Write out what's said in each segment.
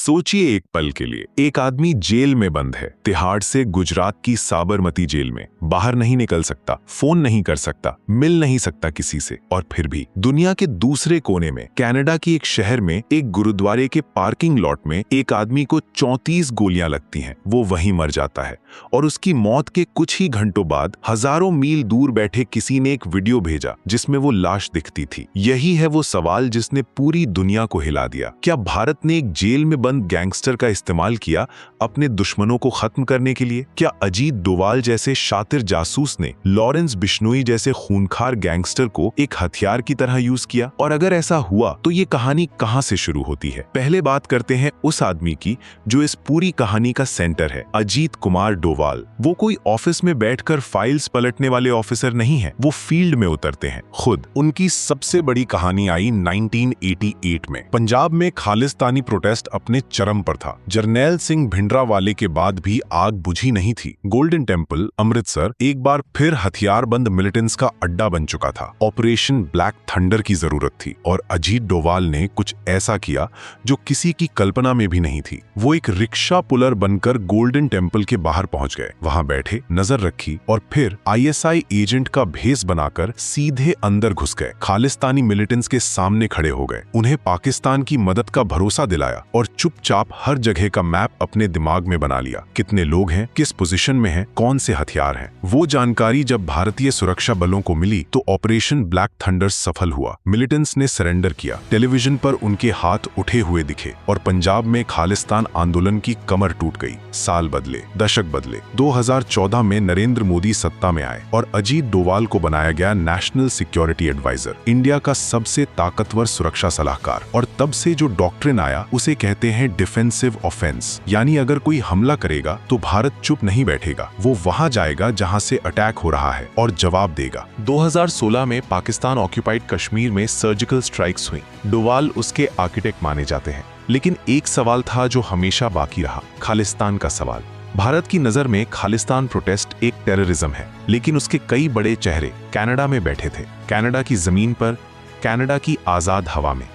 सोचिए एक पल के लिए, एक आदमी जेल में बंद है, तिहाड़ से गुजरात की साबरमती जेल में। बाहर नहीं निकल सकता, फोन नहीं कर सकता, मिल नहीं सकता किसी से। और फिर भी दुनिया के दूसरे कोने में कनाडा की एक शहर में एक गुरुद्वारे के पार्किंग लॉट में एक आदमी को 34 गोलियां लगती हैं। वो वहीं मर जाता है और उसकी मौत के कुछ ही घंटों बाद हजारों मील दूर बैठे किसी ने एक वीडियो भेजा जिसमें वो लाश दिखती थी। यही है वो सवाल जिसने पूरी दुनिया को हिला दिया। क्या भारत ने एक जेल में बंद गैंगस्टर का इस्तेमाल किया अपने दुश्मनों को खत्म करने के लिए? क्या अजीत डोवाल जैसे शातिर जासूस ने लॉरेंस बिश्नोई जैसे खूनखार गैंगस्टर को एक हथियार की तरह यूज किया? और अगर ऐसा हुआ तो ये कहानी कहां से शुरू होती है? पहले बात करते हैं उस आदमी की जो इस पूरी कहानी का सेंटर है, अजीत कुमार डोवाल। वो कोई ऑफिस में बैठकर फाइल्स पलटने वाले ऑफिसर नहीं है, वो फील्ड में उतरते हैं खुद। उनकी सबसे बड़ी कहानी आई 1988 में। पंजाब में खालिस्तानी प्रोटेस्ट अपने चरम पर था। जरनैल सिंह भिंडरावाले के बाद भी आग बुझी नहीं थी। गोल्डन टेम्पल अमृतसर एक बार फिर हथियारबंद मिलिटेंट्स का अड्डा बन चुका था। ऑपरेशन ब्लैक थंडर की जरूरत थी और अजीत डोवाल ने कुछ ऐसा किया जो किसी की कल्पना में भी नहीं थी। वो एक रिक्शा पुलर बनकर गोल्डन टेम्पल के बाहर पहुंच गए, वहां बैठे, नजर रखी और फिर आईएसआई एजेंट का भेस बनाकर सीधे अंदर घुस गए। खालिस्तानी मिलिटेंट्स के सामने खड़े हो गए, उन्हें पाकिस्तान की मदद का भरोसा दिलाया और चुपचाप हर जगह का मैप अपने दिमाग में बना लिया। कितने लोग हैं, किस पोजीशन में हैं, कौन से हथियार हैं। वो जानकारी जब भारतीय सुरक्षा बलों को मिली तो ऑपरेशन ब्लैक थंडर सफल हुआ। मिलिटेंट्स ने सरेंडर किया, टेलीविजन पर उनके हाथ उठे हुए दिखे और पंजाब में खालिस्तान आंदोलन की कमर टूट गई। साल बदले, दशक बदले। 2014 में नरेंद्र मोदी सत्ता में आए और अजीत डोवाल को बनाया गया नेशनल सिक्योरिटी एडवाइजर, इंडिया का सबसे ताकतवर सुरक्षा सलाहकार। और तब से जो डॉक्ट्रिन आया उसे कहते हैं डिफेंसिव ऑफेंस, यानी अगर कोई हमला करेगा तो भारत चुप नहीं बैठेगा, वो वहां जाएगा जहां से अटैक हो रहा है और जवाब देगा। 2016 में पाकिस्तान ऑक्यूपाइड कश्मीर में सर्जिकल स्ट्राइक्स हुई। डोवाल उसके आर्किटेक्ट माने जाते हैं, लेकिन एक सवाल था जो हमेशा बाकी रहा, खालिस्तान का सवाल। भारत की नजर में खालिस्तान प्रोटेस्ट एक टेररिज्म है, लेकिन उसके कई बड़े चेहरे कनाडा में बैठे थे, कनाडा की जमीन पर, कनाडा की आजाद हवा में।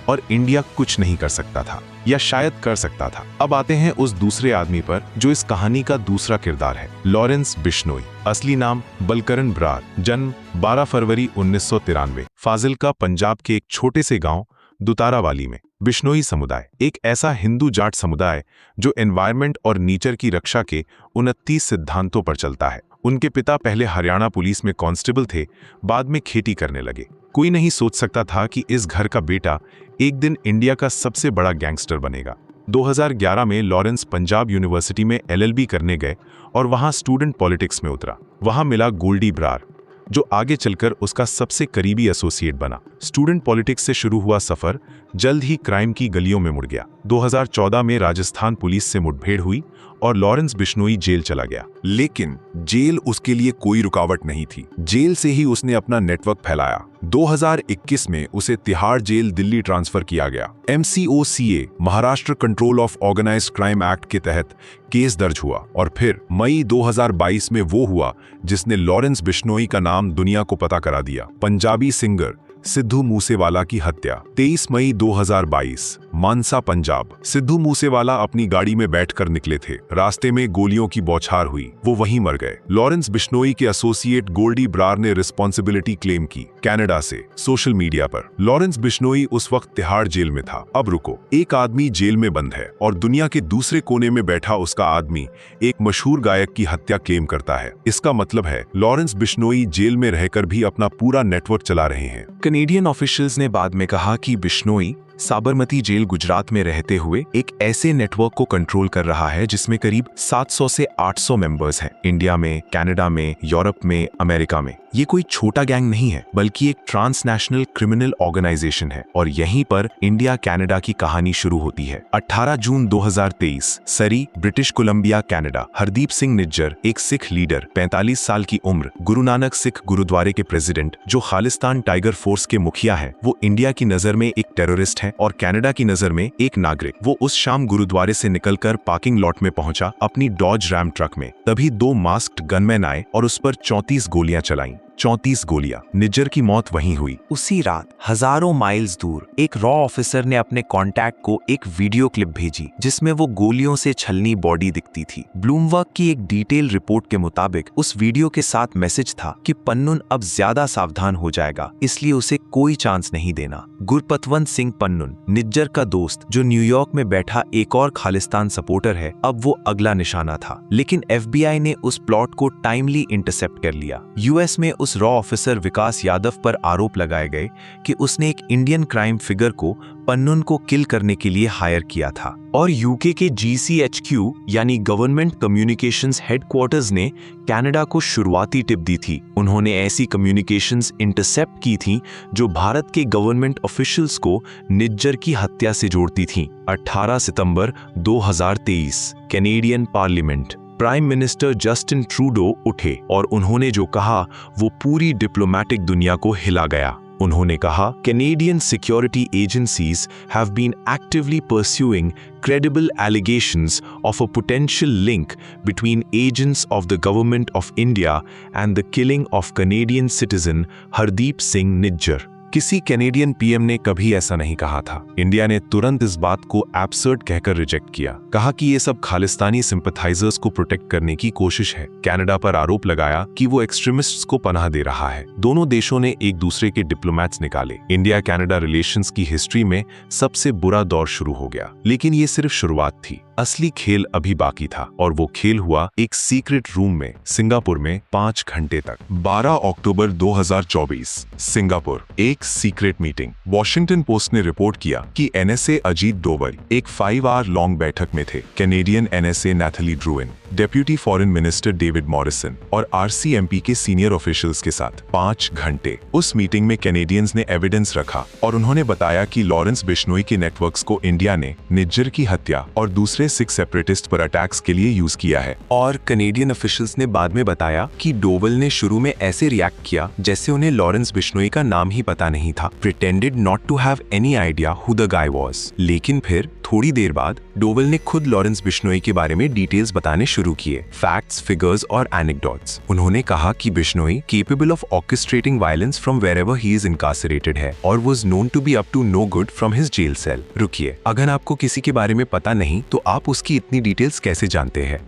और इंडिया कुछ नहीं कर सकता था, या शायद कर सकता था। अब आते हैं उस दूसरे आदमी पर जो इस कहानी का दूसरा किरदार है, लॉरेंस बिश्नोई। असली नाम बलकरण ब्रार, जन्म 12 फरवरी 1993, फाजिल्का पंजाब के एक छोटे से गांव दुतारावाली में। बिश्नोई समुदाय एक ऐसा हिंदू जाट समुदाय जो एनवायरनमेंट और नेचर की रक्षा के 29 सिद्धांतों पर चलता है। उनके पिता पहले हरियाणा पुलिस में कांस्टेबल थे, बाद में खेती करने लगे। कोई नहीं सोच सकता था कि इस घर का बेटा एक दिन इंडिया का सबसे बड़ा गैंगस्टर बनेगा। 2011 में लॉरेंस पंजाब यूनिवर्सिटी में LLB करने गए और वहां स्टूडेंट पॉलिटिक्स में उतरा। वहां मिला गोल्डी ब्रार, जो आगे चलकर उसका सबसे करीबी एसोसिएट बना। स्टूडेंट पॉलिटिक्स से शुरू हुआ सफर जल्द ही क्राइम की गलियों में मुड़ गया। 2014 में राजस्थान पुलिस से मुठभेड़ हुई और लॉरेंस बिश्नोई जेल चला गया। लेकिन जेल उसके लिए कोई रुकावट नहीं थी, जेल से ही उसने अपना नेटवर्क फैलाया। 2021 में उसे तिहाड़ जेल दिल्ली ट्रांसफर किया गया। MCOCA Maharashtra control of organised crime act के तहत केस दर्ज हुआ और फिर मई 2022 में वो हुआ जिसने लॉरेंस बिश्नोई का नाम दुनिया को पता करा दिया, पंजाबी सिंगर सिद्धू मूसेवाला की हत्या। 23 मई 2022, मानसा पंजाब। सिद्धू मूसेवाला अपनी गाड़ी में बैठकर निकले थे, रास्ते में गोलियों की बौछार हुई, वो वहीं मर गए। लॉरेंस बिश्नोई के एसोसिएट गोल्डी ब्रार ने रिस्पॉन्सिबिलिटी क्लेम की कनाडा से, सोशल मीडिया पर। लॉरेंस बिश्नोई उस वक्त तिहाड़ जेल में था। अब रुको, एक आदमी जेल में बंद है और दुनिया के दूसरे कोने में बैठा उसका आदमी एक मशहूर गायक की हत्या क्लेम करता है। इसका मतलब है लॉरेंस बिश्नोई जेल में रहकर भी अपना पूरा नेटवर्क चला रहे हैं। कैनेडियन ऑफिशियल्स ने बाद में कहा कि बिश्नोई साबरमती जेल गुजरात में रहते हुए एक ऐसे नेटवर्क को कंट्रोल कर रहा है जिसमें करीब 700 से 800 मेंबर्स हैं, इंडिया में, कनाडा में, यूरोप में, अमेरिका में। ये कोई छोटा गैंग नहीं है, बल्कि एक ट्रांसनेशनल क्रिमिनल ऑर्गेनाइजेशन है। और यहीं पर इंडिया कनाडा की कहानी शुरू होती है। 18 जून 2023, सरी, British Columbia, Canada. Hardeep Singh Nijjar, एक सिख लीडर, 45 साल की उम्र, गुरु नानक सिख गुरुद्वारे के प्रेसिडेंट, जो खालिस्तान टाइगर फोर्स के मुखिया हैं। वो इंडिया की नजर में एक टेररिस्ट है और कनाडा की नजर में एक नागरिक। वो उस शाम गुरुद्वारे से निकलकर पार्किंग लॉट में पहुंचा अपनी डॉज रैम ट्रक में। तभी 2 मास्क्ड गनमैन आए और उस पर 34 गोलियां चलाईं। 34 गोलियां। निज्जर की मौत वहीं हुई। उसी रात हजारों माइल्स दूर एक रॉ ऑफिसर ने अपने कॉन्टैक्ट को एक वीडियो क्लिप भेजी जिसमें वो गोलियों से छलनी बॉडी दिखती थी। ब्लूमबर्ग की एक डिटेल रिपोर्ट के मुताबिक उस वीडियो के साथ मैसेज था कि पन्नून अब ज्यादा सावधान हो जाएगा, इसलिए उसे कोई चांस नहीं देना। गुरपतवंत सिंह पन्नून, निज्जर का दोस्त जो न्यूयॉर्क में बैठा एक और खालिस्तान सपोर्टर है, अब वो अगला निशाना था। लेकिन FBI ने उस प्लॉट को टाइमली इंटरसेप्ट कर लिया। US में उस रॉ ऑफिसर विकास यादव पर आरोप लगाए गए कि उसने एक इंडियन क्राइम फिगर को पन्नून को किल करने के लिए हायर किया था। और UK के GCHQ यानी गवर्नमेंट कम्युनिकेशंस हेडक्वार्टर्स ने कनाडा को शुरुआती टिप दी थी। उन्होंने ऐसी कम्युनिकेशंस इंटरसेप्ट की थी जो भारत के गवर्नमेंट ऑफिशियल्स को निज्जर की हत्या से जोड़ती थी। 18 सितंबर 2023 Canadian parliament, prime minister Justin Trudeau उठे और उन्होंने जो कहा वो पूरी डिप्लोमेटिक दुनिया को हिला गया। उन्होंने कहा, Canadian security agencies have been actively pursuing credible allegations of a potential link between agents of the government of India and the killing of Canadian citizen Hardeep Singh Nijjar। किसी कैनेडियन PM ने कभी ऐसा नहीं कहा था। India ने तुरंत इस बात को एब्सर्ड कहकर रिजेक्ट किया, कहा कि ये सब खालिस्तानी सिंपैथाइजर्स को प्रोटेक्ट करने की कोशिश है। कनाडा पर आरोप लगाया कि वो एक्सट्रीमिस्ट्स को पनाह दे रहा है। दोनों देशों ने एक दूसरे के डिप्लोमैट्स निकाले। इंडिया कनाडा रिलेशंस की हिस्ट्री में सबसे बुरा दौर शुरू हो गया। लेकिन ये सिर्फ शुरुआत थी, असली खेल अभी बाकी था, और वो खेल हुआ एक सीक्रेट रूम में सिंगापुर में 5 घंटे तक। 12 अक्टूबर 2024 सिंगापुर, एक सीक्रेट मीटिंग। वॉशिंगटन पोस्ट ने रिपोर्ट किया कि NSA अजीत डोवल एक 5 आवर लॉन्ग बैठक में थे। Canadian NSA Nathalie Drouin, deputy foreign minister David Morrison और RCMP के सीनियर ऑफिशियल्स के साथ 5 घंटे। उस मीटिंग में कैनेडियंस ने एविडेंस रखा और उन्होंने बताया कि लॉरेंस बिश्नोई के नेटवर्क्स को इंडिया ने निज्जर की हत्या और दूसरे 6 सेपरेटिस्ट पर अटैक्स के लिए यूज किया है। और कैनेडियन ऑफिशियल्स ने बाद में बताया कि डोवल ने शुरू में ऐसे रिएक्ट किया जैसे उन्हें लॉरेंस बिश्नोई का नाम ही पता नहीं था, pretended not to have any idea who the guy was. लेकिन फिर थोड़ी देर बाद डोवल ने खुद लॉरेंस बिश्नोई के बारे में डिटेल्स बताने शुरू किए, फैक्ट्स, फिगर्स और एनेक्डोट्स। उन्होंने कहा कि Bishnoi capable of orchestrating violence from wherever he is incarcerated है और was known to be up to no good from his jail cell. रुकिए, अगर आपको किसी के बारे में पता नहीं तो आप उसकी इतनी डिटेल्स कैसे जानते हैं?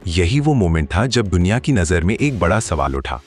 यही वो मोमेंट था जब दुनिया की नजर में एक बड़ा सवाल उठा।